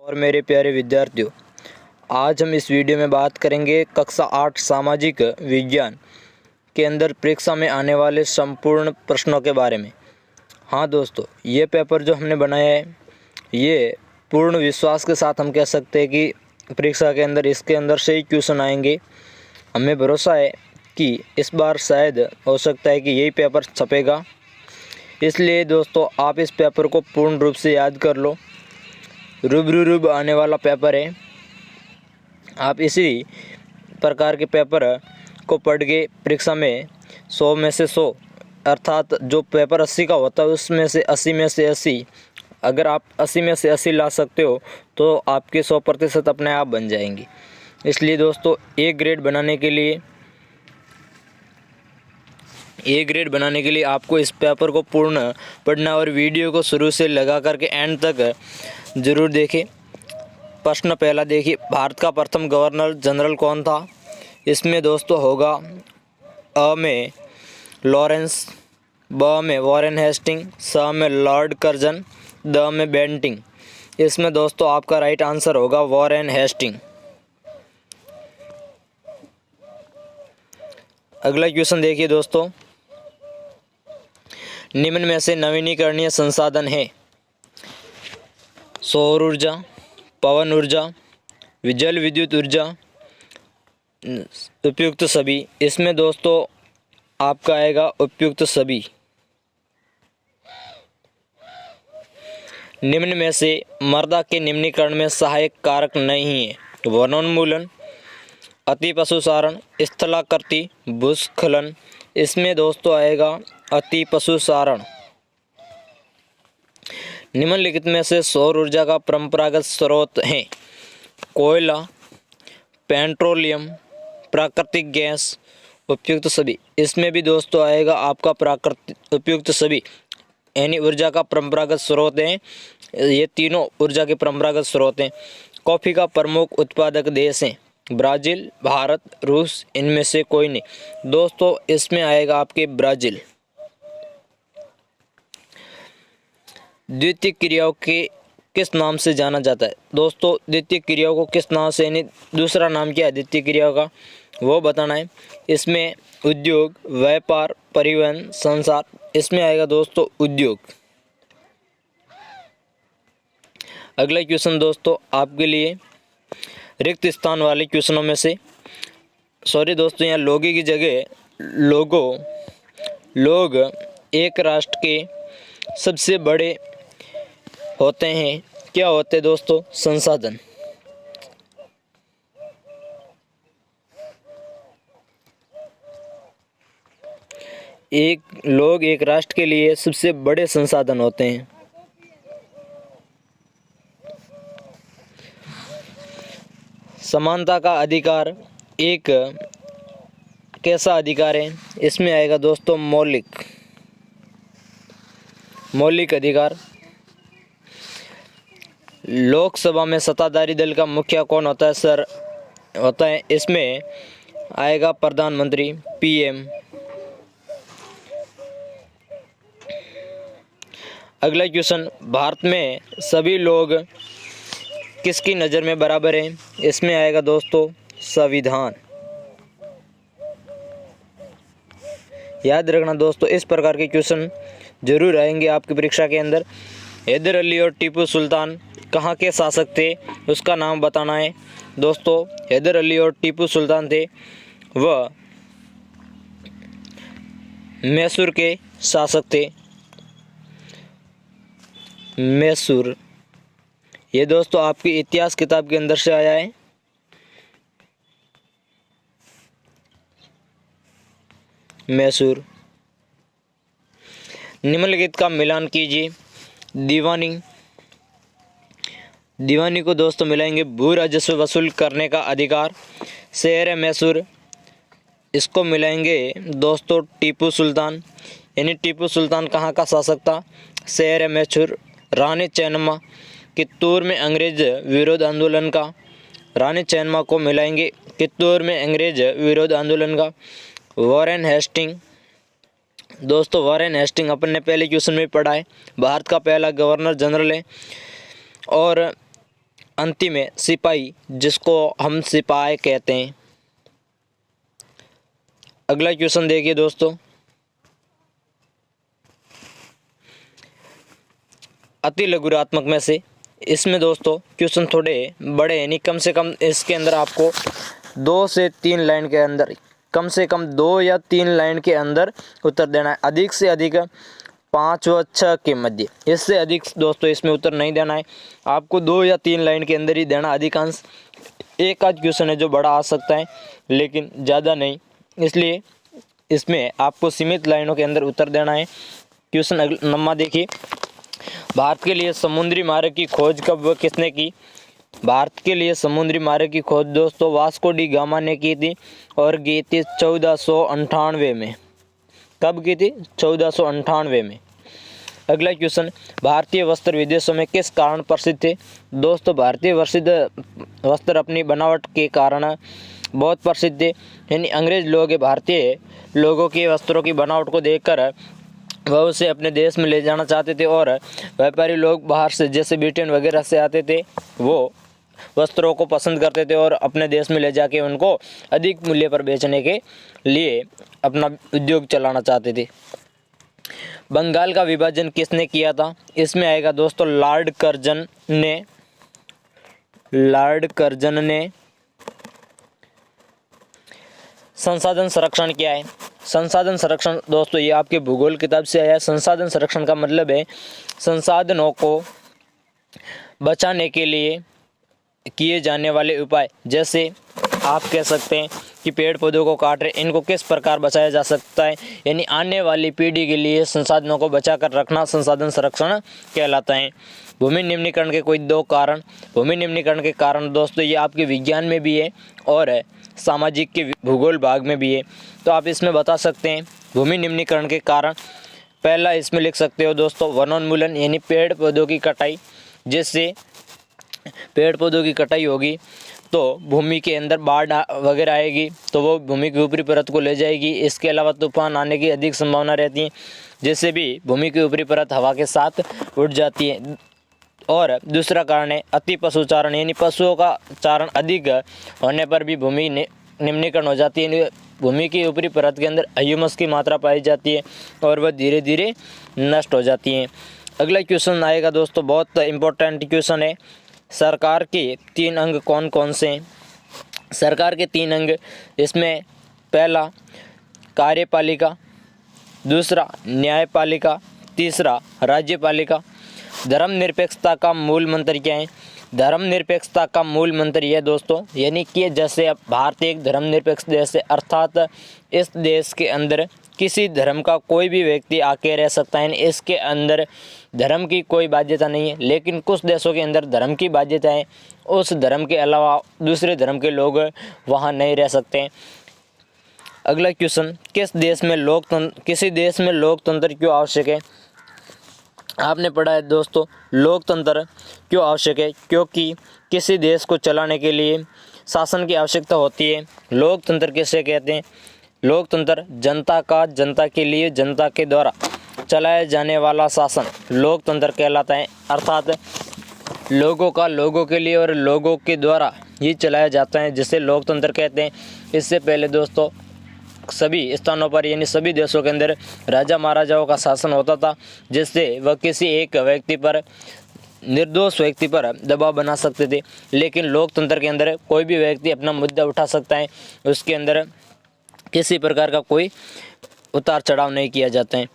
और मेरे प्यारे विद्यार्थियों, आज हम इस वीडियो में बात करेंगे कक्षा 8 सामाजिक विज्ञान के अंदर परीक्षा में आने वाले संपूर्ण प्रश्नों के बारे में। हाँ दोस्तों, ये पेपर जो हमने बनाया है, ये पूर्ण विश्वास के साथ हम कह सकते हैं कि परीक्षा के अंदर इसके अंदर से ही क्वेश्चन आएंगे। हमें भरोसा है कि इस बार शायद हो सकता है कि यही पेपर छपेगा। इसलिए दोस्तों, आप इस पेपर को पूर्ण रूप से याद कर लो। रूब आने वाला पेपर है। आप इसी प्रकार के पेपर को पढ़ के परीक्षा में 100 में से 100 अर्थात जो पेपर 80 का होता है उसमें से 80 में से 80, अगर आप 80 में से 80 ला सकते हो तो आपके 100% अपने आप बन जाएंगे। इसलिए दोस्तों, ए ग्रेड बनाने के लिए आपको इस पेपर को पूर्ण पढ़ना और वीडियो को शुरू से लगा करके एंड तक ज़रूर देखें। प्रश्न पहला देखिए, भारत का प्रथम गवर्नर जनरल कौन था? इसमें दोस्तों होगा अ में लॉरेंस, ब में वॉरेन हेस्टिंग, स में लॉर्ड कर्जन, द में बेंटिंग। इसमें दोस्तों आपका राइट आंसर होगा वॉरेन हेस्टिंग। अगला क्वेश्चन देखिए दोस्तों, निम्न में से नवीनीकरणीय संसाधन है? सौर ऊर्जा, पवन ऊर्जा, जल विद्युत ऊर्जा, उपयुक्त सभी। इसमें दोस्तों आपका आएगा उपयुक्त सभी। निम्न में से मृदा के निम्नीकरण में सहायक कारक नहीं है? वनोन्मूलन, अति पशुचारण, स्थलाकृति, भूस्खलन। इसमें दोस्तों आएगा अति पशुचारण। निम्नलिखित में से सौर ऊर्जा का परंपरागत स्रोत है? कोयला, पेट्रोलियम, प्राकृतिक गैस, उपयुक्त सभी। इसमें भी दोस्तों आएगा आपका प्राकृतिक उपयुक्त सभी, यानी ऊर्जा का परंपरागत स्रोत है। ये तीनों ऊर्जा के परंपरागत स्रोत हैं। कॉफ़ी का प्रमुख उत्पादक देश है? ब्राज़ील, भारत, रूस। इनमें से कोई नहीं। दोस्तों इसमें आएगा आपके ब्राज़ील। द्वितीय क्रियाओं के किस नाम से जाना जाता है? दोस्तों द्वितीय क्रियाओं को किस नाम से, यानी दूसरा नाम क्या है द्वितीय क्रियाओं का, वो बताना है। इसमें उद्योग, व्यापार, परिवहन, संचार। इसमें आएगा दोस्तों उद्योग। अगला क्वेश्चन दोस्तों आपके लिए रिक्त स्थान वाले क्वेश्चनों में से, सॉरी दोस्तों, यहाँ लोगों की जगह लोग एक राष्ट्र के सबसे बड़े होते हैं। क्या होते हैं दोस्तों? संसाधन। लोग एक राष्ट्र के लिए सबसे बड़े संसाधन होते हैं। समानता का अधिकार एक कैसा अधिकार है? इसमें आएगा दोस्तों मौलिक अधिकार। लोकसभा में सत्ताधारी दल का मुखिया कौन होता है सर? होता है, इसमें आएगा प्रधानमंत्री, पीएम। अगला क्वेश्चन, भारत में सभी लोग किसकी नज़र में बराबर हैं? इसमें आएगा दोस्तों संविधान। याद रखना दोस्तों, इस प्रकार के क्वेश्चन जरूर आएंगे आपकी परीक्षा के अंदर। हैदर अली और टीपू सुल्तान कहाँ के शासक थे? उसका नाम बताना है। दोस्तों हैदर अली और टीपू सुल्तान थे वह मैसूर के शासक थे। मैसूर, ये दोस्तों आपकी इतिहास किताब के अंदर से आया है। मैसूर। निम्नलिखित का मिलान कीजिए। दीवानी को दोस्तों मिलाएंगे भू राजस्व वसूल करने का अधिकार। शहर है मैसूर, इसको मिलाएंगे दोस्तों टीपू सुल्तान, यानी टीपू सुल्तान कहाँ का शासक था? शहर है मैसूर। रानी चेन्नम्मा, कित्तूर में अंग्रेज विरोध आंदोलन का। रानी चेन्नम्मा को मिलाएंगे कित्तूर में अंग्रेज विरोध आंदोलन का। वॉरेन हेस्टिंग, दोस्तों वॉरेन हेस्टिंग अपन ने पहले क्वेश्चन में पढ़ा है, भारत का पहला गवर्नर जनरल है। और अंतिम है सिपाही, जिसको हम सिपाही कहते हैं। अगला क्वेश्चन देखिए दोस्तों, अति लघुरात्मक में से इसमें दोस्तों क्वेश्चन थोड़े बड़े यानी कम से कम इसके अंदर आपको 2 से 3 लाइन के अंदर, कम से कम 2 या 3 लाइन के अंदर उत्तर देना है। अधिक से अधिक 5 व 6 के मध्य, इससे अधिक दोस्तों इसमें उत्तर नहीं देना है। आपको 2 या 3 लाइन के अंदर ही देना। अधिकांश एक आध क्वेश्चन है जो बड़ा आ सकता है, लेकिन ज़्यादा नहीं, इसलिए इसमें आपको सीमित लाइनों के अंदर उत्तर देना है। क्वेश्चन नंबर देखिए, भारत के लिए समुद्री मार्ग की खोज कब व किसने की? भारत के लिए समुद्री मार्ग की खोज दोस्तों वास्को डी गामा ने की थी और की थी 1498 में। कब की थी? 1498 में। अगला क्वेश्चन, भारतीय वस्त्र विदेशों में किस कारण प्रसिद्ध थे? दोस्तों भारतीय वस्त्र अपनी बनावट के कारण बहुत प्रसिद्ध थे, यानी अंग्रेज लोग भारतीय लोगों के वस्त्रों की बनावट को देखकर वह उसे अपने देश में ले जाना चाहते थे और व्यापारी लोग बाहर से जैसे ब्रिटेन वगैरह से आते थे, वो वस्त्रों को पसंद करते थे और अपने देश में ले जाके उनको अधिक मूल्य पर बेचने के लिए अपना उद्योग चलाना चाहते थे। बंगाल का विभाजन किसने किया था? इसमें आएगा दोस्तों लॉर्ड कर्जन ने। संसाधन संरक्षण क्या है? संसाधन संरक्षण दोस्तों ये आपके भूगोल किताब से आया है। संसाधन संरक्षण का मतलब है संसाधनों को बचाने के लिए किए जाने वाले उपाय। जैसे आप कह सकते हैं कि पेड़ पौधों को काट रहे, इनको किस प्रकार बचाया जा सकता है, यानी आने वाली पीढ़ी के लिए संसाधनों को बचा कर रखना संसाधन संरक्षण कहलाता है। भूमि निम्नीकरण के कोई 2 कारण। भूमि निम्नीकरण के कारण दोस्तों ये आपके विज्ञान में भी है और सामाजिक के भूगोल भाग में भी है, तो आप इसमें बता सकते हैं भूमि निम्नीकरण के कारण। पहला इसमें लिख सकते हो दोस्तों वनोन्मूलन, यानी पेड़ पौधों की कटाई। जिससे पेड़ पौधों की कटाई होगी तो भूमि के अंदर बाढ़ वगैरह आएगी, तो वो भूमि की ऊपरी परत को ले जाएगी। इसके अलावा तूफान आने की अधिक संभावना रहती है, जिससे भी भूमि की ऊपरी परत हवा के साथ उड़ जाती है। और दूसरा कारण है अति पशुचारण, यानी पशुओं का चारण अधिक होने पर भी भूमि निम्नीकरण हो जाती है। भूमि की ऊपरी परत के अंदर ह्यूमस की मात्रा पाई जाती है और वह धीरे धीरे नष्ट हो जाती है। अगला क्वेश्चन आएगा दोस्तों, बहुत इंपॉर्टेंट क्वेश्चन है। सरकार के 3 अंग कौन कौन से हैं? सरकार के 3 अंग, इसमें पहला कार्यपालिका, दूसरा न्यायपालिका, तीसरा राज्यपालिका। धर्मनिरपेक्षता का मूल मंत्र क्या है? धर्मनिरपेक्षता का मूल मंत्र यह दोस्तों, यानी कि जैसे अब भारत एक धर्मनिरपेक्ष देश है, अर्थात इस देश के अंदर किसी धर्म का कोई भी व्यक्ति आके रह सकता है, इसके अंदर धर्म की कोई बाध्यता नहीं है। लेकिन कुछ देशों के अंदर धर्म की बाध्यता है, उस धर्म के अलावा दूसरे धर्म के लोग वहाँ नहीं रह सकते हैं। अगला क्वेश्चन, किसी देश में लोकतंत्र क्यों आवश्यक है? आपने पढ़ा है दोस्तों लोकतंत्र क्यों आवश्यक है? क्योंकि किसी देश को चलाने के लिए शासन की आवश्यकता होती है। लोकतंत्र किसे कहते हैं? लोकतंत्र जनता का जनता के लिए जनता के द्वारा चलाया जाने वाला शासन लोकतंत्र कहलाता है। अर्थात लोगों का लोगों के लिए और लोगों के द्वारा ये चलाया जाता है, जिसे लोकतंत्र कहते हैं। इससे पहले दोस्तों सभी स्थानों पर यानी सभी देशों के अंदर राजा महाराजाओं का शासन होता था, जिससे वह किसी एक व्यक्ति पर, निर्दोष व्यक्ति पर दबाव बना सकते थे। लेकिन लोकतंत्र के अंदर कोई भी व्यक्ति अपना मुद्दा उठा सकता है, उसके अंदर किसी प्रकार का कोई उतार चढ़ाव नहीं किया जाता है।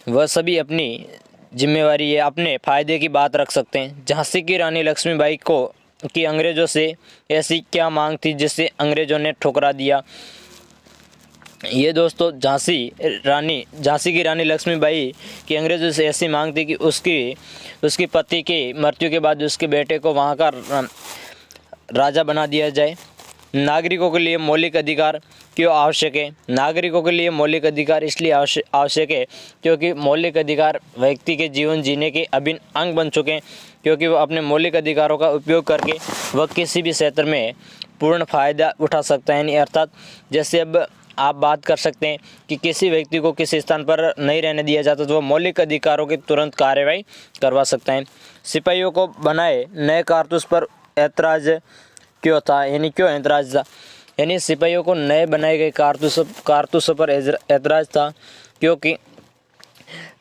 वह सभी अपनी जिम्मेवारी है, अपने फायदे की बात रख सकते हैं। झांसी की रानी लक्ष्मीबाई की अंग्रेजों से ऐसी क्या मांग थी जिसे अंग्रेजों ने ठुकरा दिया? ये दोस्तों झांसी की रानी लक्ष्मीबाई की अंग्रेजों से ऐसी मांग थी कि उसकी पति की मृत्यु के बाद उसके बेटे को वहाँ का राजा बना दिया जाए। नागरिकों के लिए मौलिक अधिकार क्यों आवश्यक है? नागरिकों के लिए मौलिक अधिकार इसलिए आवश्यक है क्योंकि मौलिक अधिकार व्यक्ति के जीवन जीने के अभिन्न अंग बन चुके हैं, क्योंकि वह अपने मौलिक अधिकारों का उपयोग करके वह किसी भी क्षेत्र में पूर्ण फायदा उठा सकता है। यानी अर्थात जैसे अब आप बात कर सकते हैं कि किसी व्यक्ति को किसी स्थान पर नहीं रहने दिया जाता तो वह मौलिक अधिकारों की तुरंत कार्रवाई करवा सकता है। सिपाहियों को बनाए नए कारतूस पर ऐतराज क्यों था, यानी क्यों ऐतराज था, यानी सिपाहियों को नए बनाए गए कारतूसों पर ऐतराज था क्योंकि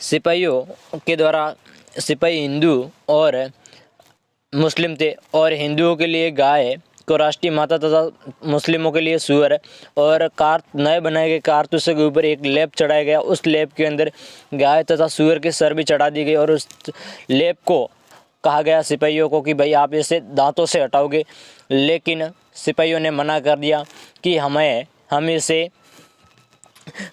सिपाहियों के द्वारा सिपाही हिंदू और मुस्लिम थे और हिंदुओं के लिए गाय को राष्ट्रीय माता तथा मुस्लिमों के लिए सूअर, और नए बनाए गए कारतूसों के ऊपर एक लेप चढ़ाया गया। उस लेप के अंदर गाय तथा सूअर के सर भी चढ़ा दी गई और उस लेप को कहा गया सिपाहियों को कि भाई आप इसे दांतों से हटाओगे, लेकिन सिपाहियों ने मना कर दिया कि हम इसे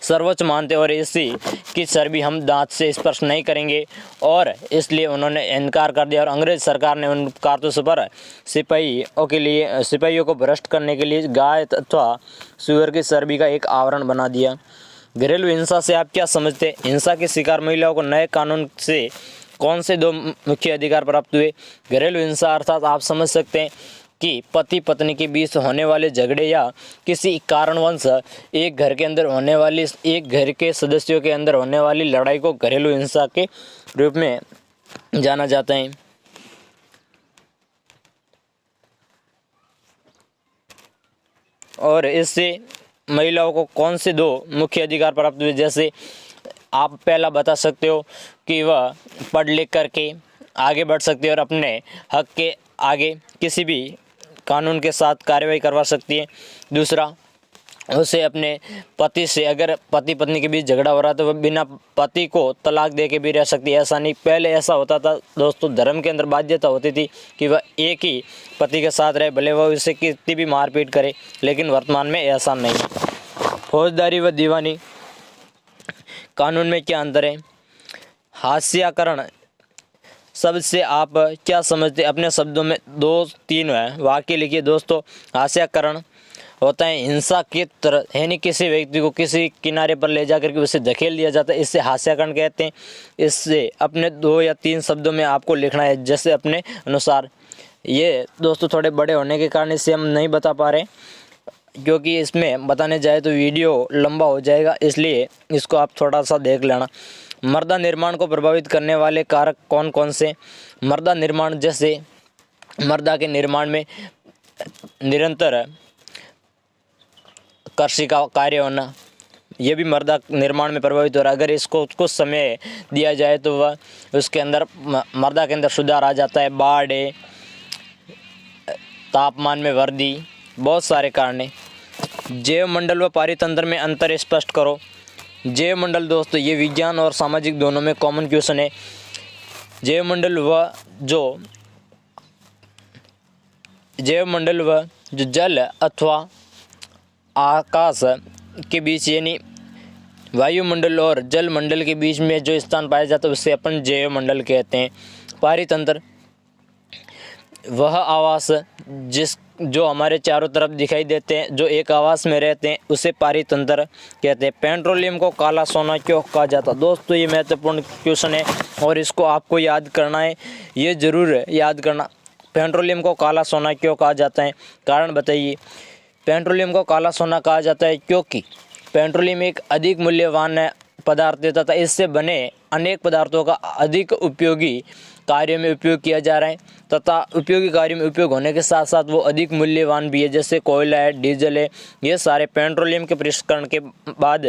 सर्वोच्च मानते और इसी की चर्बी हम दांत से स्पर्श नहीं करेंगे, और इसलिए उन्होंने इनकार कर दिया। और अंग्रेज सरकार ने उन कारतूसों पर सिपाहियों को भ्रष्ट करने के लिए गाय अथवा सूअर की चर्बी का एक आवरण बना दिया। घरेलू हिंसा से आप क्या समझते हैं? हिंसा के शिकार महिलाओं को नए कानून से कौन से 2 मुख्य अधिकार प्राप्त हुए? घरेलू हिंसा अर्थात आप समझ सकते हैं कि पति पत्नी के बीच होने वाले झगड़े या किसी कारणवश एक घर के सदस्यों के अंदर होने वाली लड़ाई को घरेलू हिंसा के रूप में जाना जाता है। और इससे महिलाओं को कौन से 2 मुख्य अधिकार प्राप्त हुए? जैसे आप पहला बता सकते हो कि वह पढ़ लिख करके आगे बढ़ सकती है और अपने हक के आगे किसी भी कानून के साथ कार्रवाई करवा सकती है। दूसरा, उसे अपने पति से, अगर पति पत्नी के बीच झगड़ा हो रहा है तो वह बिना पति को तलाक दे के भी रह सकती है। ऐसा नहीं, पहले ऐसा होता था दोस्तों, धर्म के अंदर बाध्यता होती थी कि वह एक ही पति के साथ रहे, भले वह उसे कितनी भी मारपीट करे, लेकिन वर्तमान में ऐसा नहीं। फौजदारी व दीवानी कानून में क्या अंतर है? हास्याकरण शब्द से आप क्या समझते? अपने शब्दों में 2-3 वाक्य लिखिए दोस्तों। हास्याकरण होता है हिंसा की तरह, यानी किसी व्यक्ति को किसी किनारे पर ले जाकर के उसे धकेल दिया जाता है, इससे हास्याकरण कहते हैं। इससे अपने 2 या 3 शब्दों में आपको लिखना है, जैसे अपने अनुसार। ये दोस्तों थोड़े बड़े होने के कारण इसे हम नहीं बता पा रहे, क्योंकि इसमें बताने जाए तो वीडियो लंबा हो जाएगा, इसलिए इसको आप थोड़ा सा देख लेना। मृदा निर्माण को प्रभावित करने वाले कारक कौन कौन से? मृदा निर्माण, जैसे मृदा के निर्माण में निरंतर कृषि का कार्य होना, ये भी मृदा निर्माण में प्रभावित हो रहा है। अगर इसको कुछ समय दिया जाए तो वह उसके अंदर मृदा के अंदर सुधार आ जाता है। बाढ़, तापमान में वृद्धि, बहुत सारे कारण हैं। जैव मंडल व पारितंत्र में अंतर स्पष्ट करो। जैव मंडल दोस्तों ये विज्ञान और सामाजिक दोनों में कॉमन क्वेश्चन है। जैव मंडल व जो जल अथवा आकाश के बीच, यानी वायुमंडल और जल मंडल के बीच में जो स्थान पाया जाता है उसे अपन जैव मंडल कहते हैं। पारितंत्र वह आवास जो हमारे चारों तरफ दिखाई देते हैं, जो एक आवास में रहते हैं, उसे पारितंत्र कहते हैं। पेट्रोलियम को काला सोना क्यों कहा जाता? दोस्तों ये महत्वपूर्ण क्वेश्चन है और इसको आपको याद करना है, ये ज़रूर याद करना। पेट्रोलियम को काला सोना क्यों कहा जाता है? कारण बताइए। पेट्रोलियम को काला सोना कहा जाता है क्योंकि पेट्रोलियम एक अधिक मूल्यवान पदार्थ है तथा इससे बने अनेक पदार्थों का अधिक उपयोगी कार्यों में उपयोग किया जा रहा है, तथा उपयोगी कार्यों में उपयोग होने के साथ साथ वो अधिक मूल्यवान भी है, जैसे कोयला है, डीजल है, ये सारे पेट्रोलियम के प्रसंस्करण के बाद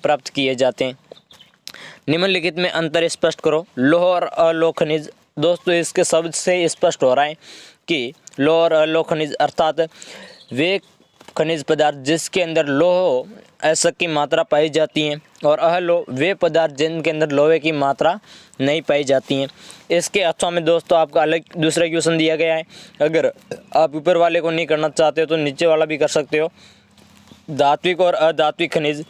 प्राप्त किए जाते हैं। निम्नलिखित में अंतर स्पष्ट करो। लौह और अलोह खनिज। दोस्तों इसके शब्द से स्पष्ट हो रहा है कि लौह और अलोह खनिज अर्थात वे खनिज पदार्थ जिसके अंदर लौह एसक की मात्रा पाई जाती है, और अलोह वे पदार्थ जिनके अंदर लोहे की मात्रा नहीं पाई जाती हैं। इसके अथवा में दोस्तों आपका अलग दूसरा क्वेश्चन दिया गया है। अगर आप ऊपर वाले को नहीं करना चाहते हो तो नीचे वाला भी कर सकते हो। धात्विक और अधात्विक खनिज।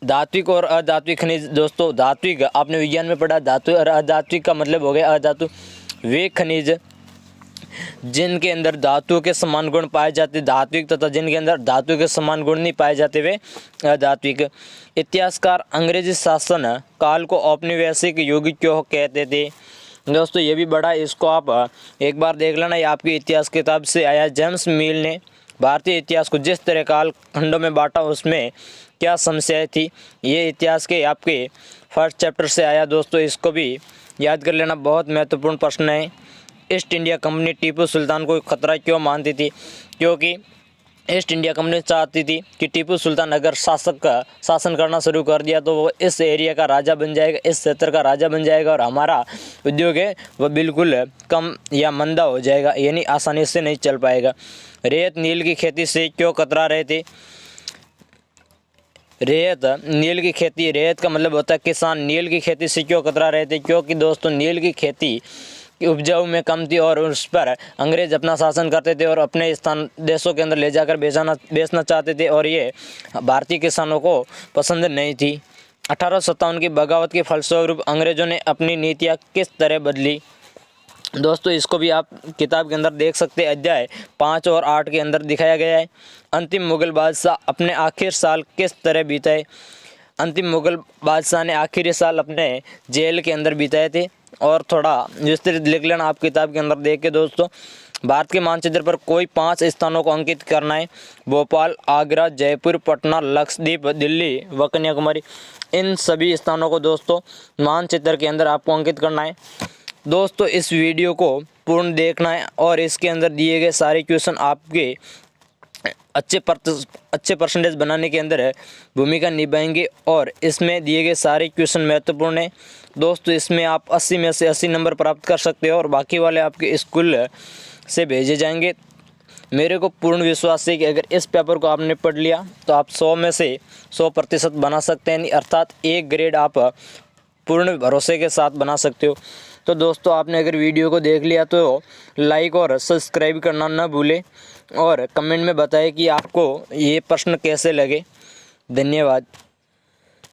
धात्विक और अधात्विक खनिज दोस्तों, धात्विक आपने विज्ञान में पढ़ा, धातु और अधात्विक का मतलब हो गया अधातु। वे खनिज जिनके अंदर धातु के समान गुण पाए जाते धात्विक, तथा जिनके अंदर धातु के समान गुण नहीं पाए जाते वे अधात्विक। इतिहासकार अंग्रेजी शासन काल को औपनिवेशिक युग क्यों कहते थे? दोस्तों ये भी बड़ा है, इसको आप एक बार देख लेना। ये आपकी इतिहास किताब से आया। जेम्स मिल ने भारतीय इतिहास को जिस तरह काल खंडों में बांटा उसमें क्या समस्याएं थी, ये इतिहास के आपके फर्स्ट चैप्टर से आया। दोस्तों इसको भी याद कर लेना, बहुत महत्वपूर्ण प्रश्न है। East India company Tipu Sultan को खतरा क्यों मानती थी? क्योंकि ईस्ट इंडिया कंपनी चाहती थी कि टीपू सुल्तान अगर शासन करना शुरू कर दिया तो वो इस एरिया का राजा बन जाएगा, इस क्षेत्र का राजा बन जाएगा और हमारा उद्योग है वह बिल्कुल कम या मंदा हो जाएगा, यानी आसानी से नहीं चल पाएगा। रेत नील की खेती से क्यों कतरा रहे थे? रेत नील की खेती, रेत का मतलब होता है किसान, नील की खेती से क्यों कतरा रहे थे? क्योंकि दोस्तों नील की खेती उपजाऊ में कम थी और उस पर अंग्रेज अपना शासन करते थे और अपने स्थान देशों के अंदर ले जाकर बेचना चाहते थे और ये भारतीय किसानों को पसंद नहीं थी। 1857 की बगावत के फलस्वरूप अंग्रेजों ने अपनी नीतियाँ किस तरह बदली? दोस्तों इसको भी आप किताब के अंदर देख सकते हैं, अध्याय 5 और 8 के अंदर दिखाया गया है। अंतिम मुगल बादशाह अपने आखिरी साल किस तरह बिताए? अंतिम मुगल बादशाह ने आखिरी साल अपने जेल के अंदर बिताए थे और थोड़ा विस्तृत लिख लेना आप किताब के अंदर देख के। दोस्तों भारत के मानचित्र पर कोई 5 स्थानों को अंकित करना है। भोपाल, आगरा, जयपुर, पटना, लक्षद्वीप, दिल्ली व कन्याकुमारी। इन सभी स्थानों को दोस्तों मानचित्र के अंदर आपको अंकित करना है। दोस्तों इस वीडियो को पूर्ण देखना है और इसके अंदर दिए गए सारे क्वेश्चन आपके अच्छे परसेंटेज बनाने के अंदर भूमिका निभाएंगे और इसमें दिए गए सारे क्वेश्चन महत्वपूर्ण हैं। दोस्तों इसमें आप 80 में से 80 नंबर प्राप्त कर सकते हो और बाकी वाले आपके स्कूल से भेजे जाएंगे। मेरे को पूर्ण विश्वास है कि अगर इस पेपर को आपने पढ़ लिया तो आप 100 में से 100% बना सकते हैं, अर्थात 1 ग्रेड आप पूर्ण भरोसे के साथ बना सकते हो। तो दोस्तों आपने अगर वीडियो को देख लिया तो लाइक और सब्सक्राइब करना ना भूलें और कमेंट में बताएं कि आपको ये प्रश्न कैसे लगे। धन्यवाद।